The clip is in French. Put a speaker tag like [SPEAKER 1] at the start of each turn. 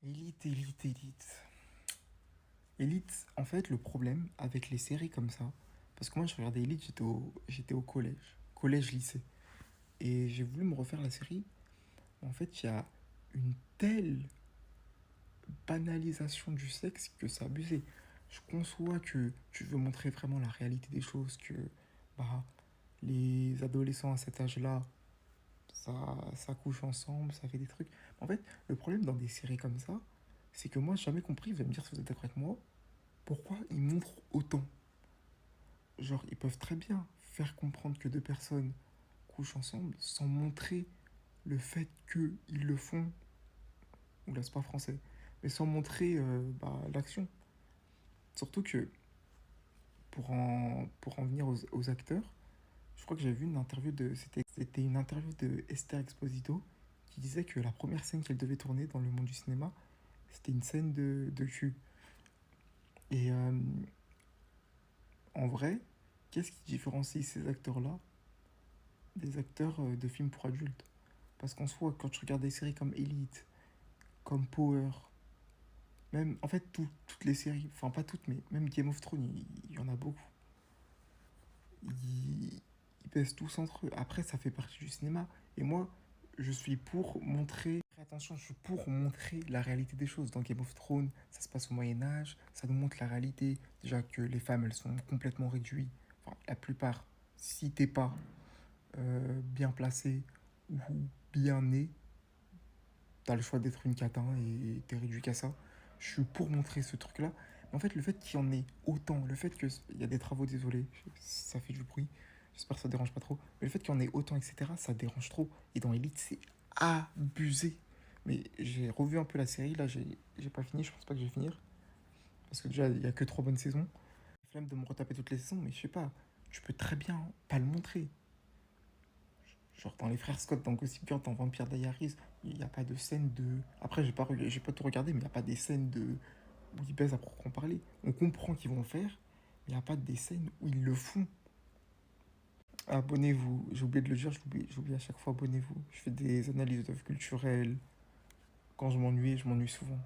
[SPEAKER 1] Élite, élite, élite. Élite, en fait, le problème avec les séries comme ça, parce que moi je regardais Élite, j'étais au collège, collège-lycée, et j'ai voulu me refaire la série. En fait, il y a une telle banalisation du sexe que c'est abusé. Je conçois que tu veux montrer vraiment la réalité des choses, que bah, les adolescents à cet âge-là, ça couche ensemble, ça fait des trucs. En fait, le problème dans des séries comme ça, c'est que moi, j'ai jamais compris, vous allez me dire si vous êtes d'accord avec moi, pourquoi ils montrent autant. Genre, ils peuvent très bien faire comprendre que deux personnes couchent ensemble sans montrer le fait qu'ils le font, ou là c'est pas français, mais sans montrer l'action. Surtout que, pour en venir aux acteurs, je crois que j'avais vu une interview c'était une interview de Esther Exposito qui disait que la première scène qu'elle devait tourner dans le monde du cinéma, c'était une scène de cul. Et en vrai, qu'est-ce qui différencie ces acteurs-là des acteurs de films pour adultes? Parce qu'en soi, quand tu regardes des séries comme Elite, comme Power, même, en fait, toutes les séries, enfin pas toutes, mais même Game of Thrones, il y en a beaucoup. Ils pèsent tous entre eux. Après, ça fait partie du cinéma. Et moi, je suis pour montrer, attention, je suis pour montrer la réalité des choses. Dans Game of Thrones, ça se passe au Moyen-Âge, ça nous montre la réalité. Déjà que les femmes, elles sont complètement réduites. Enfin, la plupart, si t'es pas bien placé ou bien né, t'as le choix d'être une catin et t'es réduit qu'à ça. Je suis pour montrer ce truc-là. Mais en fait, le fait qu'il y en ait autant, le fait qu'il y a des travaux, désolé, ça fait du bruit, j'espère que ça dérange pas trop, mais le fait qu'il y en ait autant, etc., ça dérange trop. Et dans Elite, c'est abusé. Mais j'ai revu un peu la série, là, j'ai pas fini, je pense pas que je vais finir. Parce que déjà, il y a que trois bonnes saisons. Flemme de me retaper toutes les saisons, mais je sais pas, tu peux très bien pas le montrer. Genre dans les frères Scott, dans Gossip Girl, dans Vampire Diaries, il n'y a pas de scène de. Après, j'ai pas tout regardé, mais il n'y a pas des scènes de où ils baisent à proprement parler. On comprend qu'ils vont le faire, mais il n'y a pas des scènes où ils le font. Abonnez-vous, j'ai oublié de le dire, j'oublie à chaque fois, abonnez-vous. Je fais des analyses d'œuvres culturelles. Quand je m'ennuie souvent.